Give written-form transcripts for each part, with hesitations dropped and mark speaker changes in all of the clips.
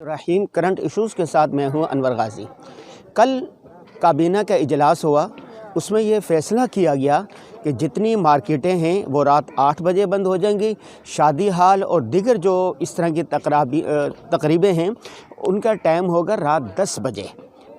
Speaker 1: रहीम current issues के साथ मैं हूं अनवर गाज़ी। कल काबीना का इजलास हुआ, उसमें ये फ़ैसला किया गया कि जितनी मार्केटें हैं वो रात 8 बजे बंद हो जाएंगी। शादी हाल और दीगर जो इस तरह की तकरीबें हैं उनका टाइम होगा रात 10 बजे।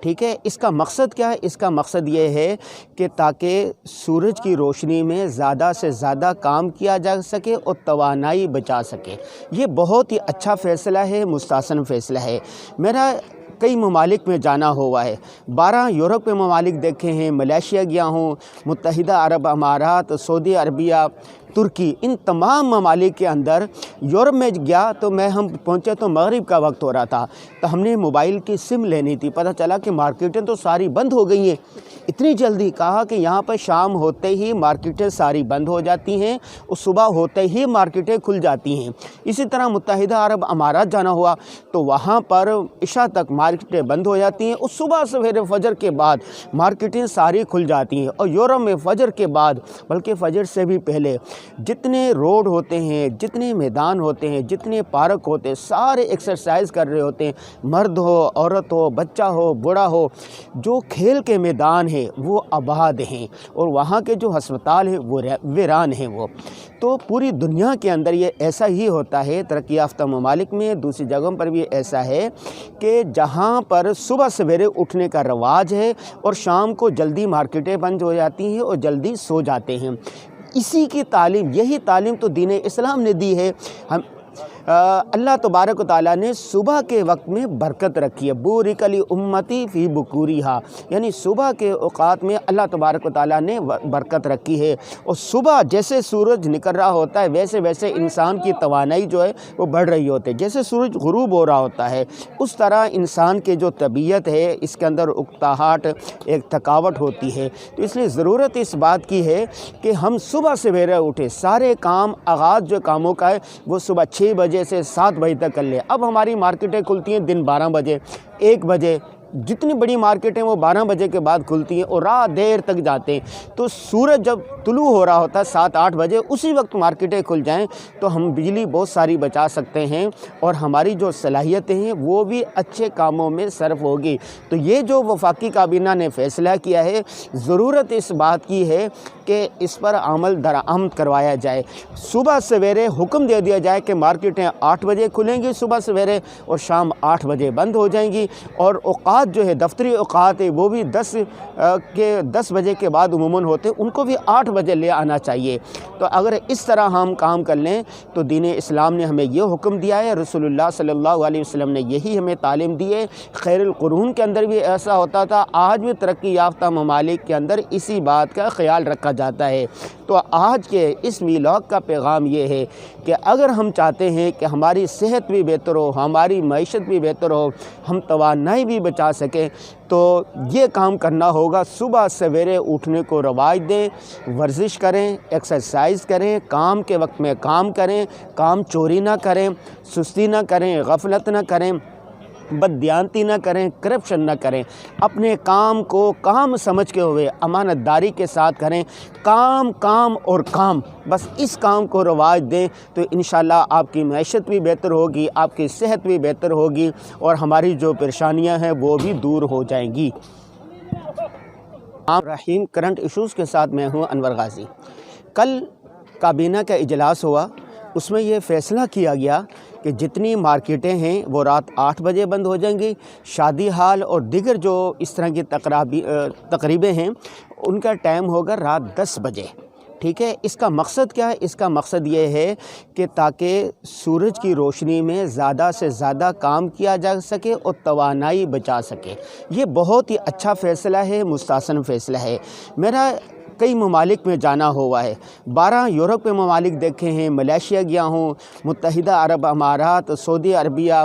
Speaker 1: ठीक है, इसका मकसद क्या है? इसका मकसद ये है कि ताकि सूरज की रोशनी में ज़्यादा से ज़्यादा काम किया जा सके और तवानाई बचा सके। ये बहुत ही अच्छा फ़ैसला है, मुस्तहसन फ़ैसला है। मेरा कई ममालिक में जाना हुआ है, 12 यूरोप के ममालिक देखे हैं, मलेशिया गया हूँ, मुत्तहिदा अरब अमारात, सऊदी अरबिया, तुर्की, इन तमाम ममालिक के अंदर यूरोप में गया तो हम पहुँचे तो मगरिब का वक्त हो रहा था, तो हमने मोबाइल की सिम लेनी थी। पता चला कि मार्केटें तो सारी बंद हो गई हैं। इतनी जल्दी कहा कि यहाँ पर शाम होते ही मार्केटें सारी बंद हो जाती हैं और सुबह होते ही मार्केटें खुल जाती हैं। इसी तरह मुत्तहिदा अरब अमारात जाना हुआ तो वहाँ पर इशा तक मार्केटें बंद हो जाती हैं और सुबह सवेरे फजर के बाद मार्केटें सारी खुल जाती हैं। और यूरोप में फजर के बाद, बल्कि फजर से भी पहले, जितने रोड होते हैं, जितने मैदान होते हैं, जितने पार्क होते हैं, सारे एक्सरसाइज कर रहे होते हैं। मर्द हो, औरत हो, बच्चा हो, बूढ़ा हो, जो खेल के मैदान हैं वो आबाद हैं और वहाँ के जो हस्पताल हैं वो वीरान हैं। वो तो पूरी दुनिया के अंदर ये ऐसा ही होता है, तरक्की याफ्ता ममालिक में, दूसरी जगहों पर भी ऐसा है कि जहाँ पर सुबह सवेरे उठने का रवाज है और शाम को जल्दी मार्केटें बंद हो जाती हैं और जल्दी सो जाते हैं। इसी की तालीम, यही तालीम तो दीन इस्लाम ने दी है। हम अल्लाह तबारक व तआला ने सुबह के वक्त में बरकत रखी है। बुरिकली उम्मती फ़ी बुकूरिहा, यानी सुबह के औक़ात में अल्लाह तबारक व तआला ने बरकत रखी है। और सुबह जैसे सूरज निकल रहा होता है वैसे वैसे इंसान की तवानाई जो है वो बढ़ रही होती है। जैसे सूरज गुरूब हो रहा होता है उस तरह इंसान के जो तबीयत है इसके अंदर उकताहट, एक थकावट होती है। तो इसलिए ज़रूरत इस बात की है कि हम सुबह सवेरे उठे, सारे काम, आगाज़ जो कामों का है वो सुबह 6 बजे से 7 बजे तक कर ले। अब हमारी मार्केटें खुलती हैं दिन 12 बजे, 1 बजे, जितनी बड़ी मार्केटें वो 12 बजे के बाद खुलती हैं और रात देर तक जाते हैं। तो सूरज जब तुलू हो रहा होता है 7-8 बजे, उसी वक्त मार्केटें खुल जाएं तो हम बिजली बहुत सारी बचा सकते हैं और हमारी जो सलाहियतें हैं वो भी अच्छे कामों में सर्फ होगी। तो ये जो वफाकी काबीना ने फ़ैसला किया है, ज़रूरत इस बात की है कि इस पर अमल दरामद करवाया जाए। सुबह सवेरे हुक्म दे दिया जाए कि मार्केटें 8 बजे खुलेंगी सुबह सवेरे और शाम 8 बजे बंद हो जाएंगी। और औक़ात जो है, दफ्तरी औक़ात है, वो भी 10 बजे के बाद उमूमन होते, उनको भी 8 बजे ले आना चाहिए। तो अगर इस तरह हम काम कर लें तो दीन इस्लाम ने हमें ये हुक्म दिया है, रसूलुल्लाह सल्लल्लाहु अलैहि वसल्लम ने यही हमें तालीम दी है। खैरुल कुरून के अंदर भी ऐसा होता था, आज भी तरक्की याफ्ता ममालिक के अंदर इसी बात का ख्याल रखा जाता है। तो आज के इस वीलॉग का पैगाम ये है कि अगर हम चाहते हैं कि हमारी सेहत भी बेहतर हो, हमारी मईशत भी बेहतर हो, हम तवानाई भी बचा सकें, तो ये काम करना होगा। सुबह सवेरे उठने को रवाज दें, वर्जिश करें, एक्सरसाइज करें, काम के वक्त में काम करें, काम चोरी ना करें, सुस्ती ना करें, गफलत ना करें, बददियानती ना करें, करप्शन ना करें। अपने काम को काम समझ के हुए अमानतदारी के साथ करें। काम काम और काम, बस इस काम को रवाज दें तो इंशाअल्लाह आपकी मैशत भी बेहतर होगी, आपकी सेहत भी बेहतर होगी और हमारी जो परेशानियां हैं वो भी दूर हो जाएंगी। रहीम करंट इश्यूज़ के साथ मैं हूं अनवर गाज़ी। कल काबीना का इजलास हुआ, उसमें ये फ़ैसला किया गया कि जितनी मार्केटें हैं वो रात 8 बजे बंद हो जाएंगी। शादी हाल और दीगर जो इस तरह की तकरीबें हैं उनका टाइम होगा रात 10 बजे। ठीक है, इसका मकसद क्या है? इसका मकसद ये है कि ताकि सूरज की रोशनी में ज़्यादा से ज़्यादा काम किया जा सके और तवानाई बचा सके। ये बहुत ही अच्छा फ़ैसला है, मुस्तहसन फ़ैसला है। मेरा कई ममालिक में जाना हुआ है, 12 यूरोप के ममालिक देखे हैं, मलेशिया गया हूँ, मुत्तहिदा अरब अमारात, सऊदी अरबिया,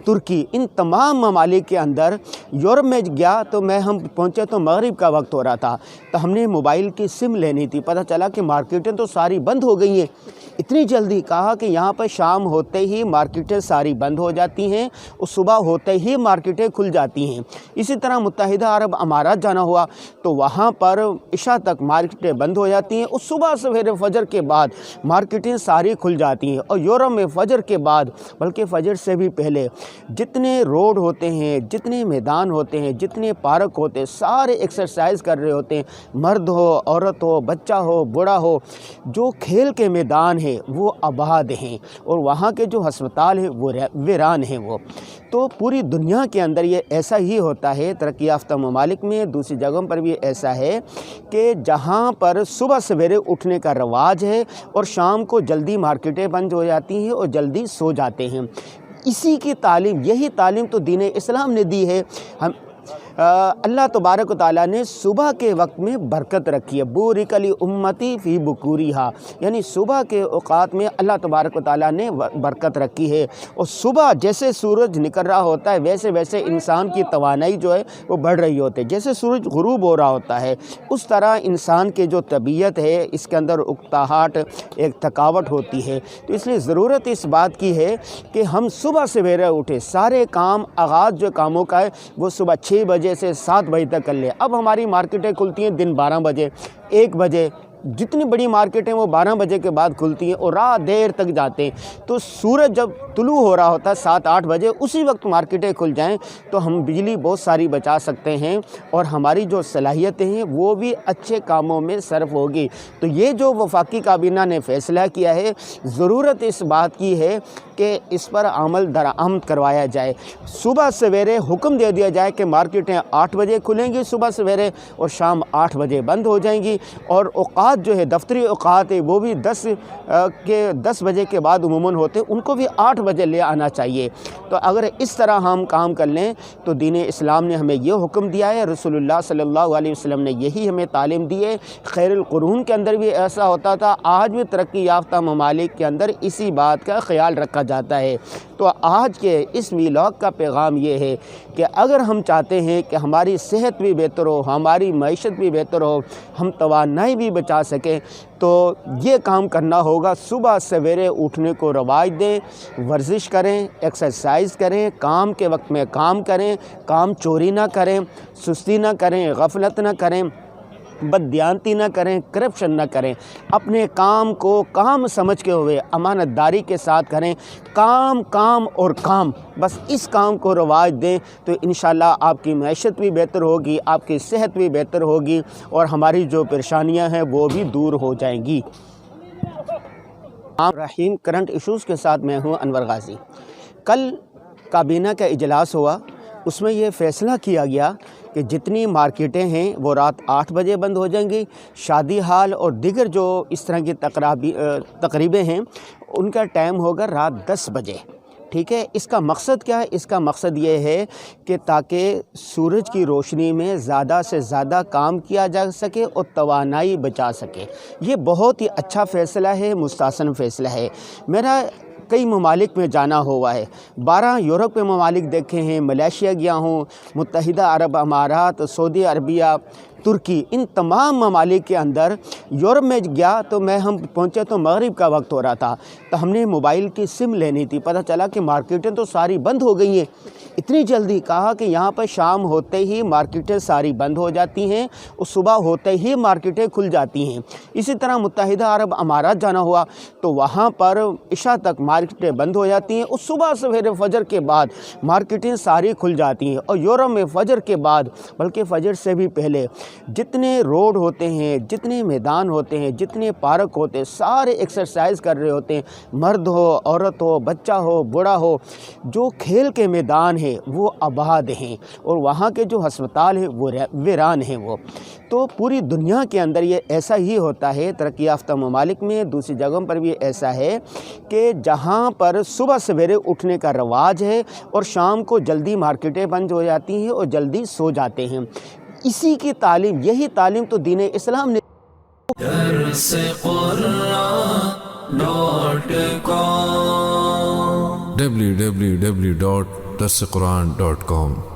Speaker 1: तुर्की, इन तमाम ममालिक के अंदर यूरोप में गया तो हम पहुँचे तो मगरिब का वक्त हो रहा था, तो हमने मोबाइल की सिम लेनी थी। पता चला कि मार्केटें तो सारी बंद हो गई हैं। اتنی جلدی کہا کہ یہاں پر شام ہوتے ہی مارکیٹیں ساری بند ہو جاتی ہیں اور صبح ہوتے ہی مارکیٹیں کھل جاتی ہیں۔ اسی طرح متحدہ عرب امارات جانا ہوا تو وہاں پر عشاء تک مارکیٹیں بند ہو جاتی ہیں اور صبح سویرے فجر کے بعد مارکیٹیں ساری کھل جاتی ہیں۔ اور یورپ میں فجر کے بعد بلکہ فجر سے بھی پہلے جتنے روڈ ہوتے ہیں، جتنے میدان ہوتے ہیں، جتنے پارک ہوتے ہیں، سارے ایکسرسائز کر رہے ہوتے ہیں، مرد ہو، عورت ہو، بچہ ہو، بوڑھا ہو، جو کھیل کے میدان ہیں وہ آباد ہیں اور وہاں کے جو ہسپتال ہیں وہ ویران ہیں۔ وہ تو پوری دنیا کے اندر یہ ایسا ہی ہوتا ہے، ترقی یافتہ ممالک میں دوسری جگہوں پر بھی ایسا ہے کہ جہاں پر صبح سویرے اٹھنے کا رواج ہے اور شام کو جلدی مارکیٹیں بند ہو جاتی ہیں اور جلدی سو جاتے ہیں۔ اسی کی تعلیم، یہی تعلیم تو دین اسلام نے دی ہے۔ اللہ تبارک و تعالیٰ نے صبح کے وقت میں برکت رکھی ہے، بورک لامتی فی بکورہا، یعنی صبح کے اوقات میں اللہ تبارک و تعالیٰ نے برکت رکھی ہے۔ اور صبح جیسے سورج نکل رہا ہوتا ہے ویسے ویسے انسان کی توانائی جو ہے وہ بڑھ رہی ہوتی ہے، جیسے سورج غروب ہو رہا ہوتا ہے اس طرح انسان کے جو طبیعت ہے اس کے اندر اکتاہٹ، ایک تھکاوٹ ہوتی ہے۔ تو اس لیے ضرورت اس بات کی ہے کہ ہم صبح سویرے اٹھے، سارے کام، آغاز جو کاموں کا ہے وہ صبح 6 بجے سے 7 بجے تک کر لیں۔ اب ہماری مارکیٹیں کھلتی ہیں دن 12 بجے، 1 بجے، جتنی بڑی مارکیٹیں وہ 12 بجے کے بعد کھلتی ہیں اور رات دیر تک جاتے ہیں۔ تو سورج جب طلوع ہو رہا ہوتا ہے 7-8 بجے، اسی وقت مارکیٹیں کھل جائیں تو ہم بجلی بہت ساری بچا سکتے ہیں اور ہماری جو صلاحیتیں ہیں وہ بھی اچھے کاموں میں صرف ہوگی۔ تو یہ جو وفاقی کابینہ نے فیصلہ کیا ہے، ضرورت اس بات کی ہے کہ اس پر عمل درآمد کروایا جائے۔ صبح سویرے حکم دے دیا جائے کہ مارکیٹیں 8 بجے کھلیں گی صبح سویرے اور شام 8 بجے بند ہو جائیں گی، اور اوقات جو ہے دفتری اوقات ہے وہ بھی 10 بجے کے بعد عموماً ہوتے ہیں، ان کو بھی 8 بجے لے آنا چاہیے۔ تو اگر اس طرح ہم کام کر لیں تو دین اسلام نے ہمیں یہ حکم دیا ہے، رسول اللہ صلی اللہ علیہ وسلم نے یہی ہمیں تعلیم دی ہے۔ خیر القرون کے اندر بھی ایسا ہوتا تھا، آج بھی ترقی یافتہ ممالک کے اندر اسی بات کا خیال رکھا جاتا ہے۔ تو آج کے اس ویلاگ کا پیغام یہ ہے کہ اگر ہم چاہتے ہیں کہ ہماری صحت بھی بہتر ہو، ہماری معیشت بھی بہتر ہو، ہم توانائی بھی بچا سکیں، تو یہ کام کرنا ہوگا۔ صبح سویرے اٹھنے کو رواج دیں، ورزش کریں، ایکسرسائز کریں، کام کے وقت میں کام کریں، کام چوری نہ کریں، سستی نہ کریں، غفلت نہ کریں، بددیانتی نہ کریں، کرپشن نہ کریں، اپنے کام کو کام سمجھ کے ہوئے امانت داری کے ساتھ کریں، کام کام اور کام، بس اس کام کو رواج دیں تو انشاءاللہ آپ کی معیشت بھی بہتر ہوگی، آپ کی صحت بھی بہتر ہوگی اور ہماری جو پریشانیاں ہیں وہ بھی دور ہو جائیں گی۔ رحیم کرنٹ ایشوز کے ساتھ میں ہوں انور غازی۔ کل کابینہ کا اجلاس ہوا، اس میں یہ فیصلہ کیا گیا کہ جتنی مارکیٹیں ہیں وہ رات 8 بجے بند ہو جائیں گی، شادی ہال اور دیگر جو اس طرح کی تقریبیں ہیں ان کا ٹائم ہوگا رات 10 بجے۔ ٹھیک ہے، اس کا مقصد کیا ہے؟ اس کا مقصد یہ ہے کہ تاکہ سورج کی روشنی میں زیادہ سے زیادہ کام کیا جا سکے اور توانائی بچا سکے۔ یہ بہت ہی اچھا فیصلہ ہے، مستحسن فیصلہ ہے۔ میرا کئی ممالک میں جانا ہوا ہے، 12 یورپ کے ممالک دیکھے ہیں، ملیشیا گیا ہوں، متحدہ عرب امارات، سعودی عربیہ، ترکی، ان تمام ممالک کے اندر یورپ میں گیا تو ہم پہنچے تو مغرب کا وقت ہو رہا تھا، تو ہم نے موبائل کی سم لینی تھی، پتہ چلا کہ مارکیٹیں تو ساری بند ہو گئی ہیں۔ اتنی جلدی کہا کہ یہاں پر شام ہوتے ہی مارکیٹیں ساری بند ہو جاتی ہیں اور صبح ہوتے ہی مارکیٹیں کھل جاتی ہیں۔ اسی طرح متحدہ عرب امارات جانا ہوا تو وہاں پر عشاء تک مارکیٹیں بند ہو جاتی ہیں اور صبح سویرے فجر کے بعد مارکیٹیں ساری کھل جاتی ہیں۔ اور یورپ میں فجر کے بعد بلکہ فجر سے بھی پہلے جتنے روڈ ہوتے ہیں، جتنے میدان ہوتے ہیں، جتنے پارک ہوتے ہیں، سارے ایکسرسائز کر رہے ہوتے ہیں، مرد ہو، عورت ہو، بچہ ہو، بوڑھا ہو، جو کھیل کے میدان ہیں وہ آباد ہیں اور وہاں کے جو ہسپتال ہیں وہ ویران ہیں۔ وہ تو پوری دنیا کے اندر یہ ایسا ہی ہوتا ہے، ترقی یافتہ ممالک میں دوسری جگہوں پر بھی ایسا ہے کہ جہاں پر صبح سویرے اٹھنے کا رواج ہے اور شام کو جلدی مارکیٹیں بند ہو جاتی ہیں اور جلدی سو جاتے ہیں۔ اسی کی تعلیم، یہی تعلیم تو دین اسلام نے
Speaker 2: www.darsequran.com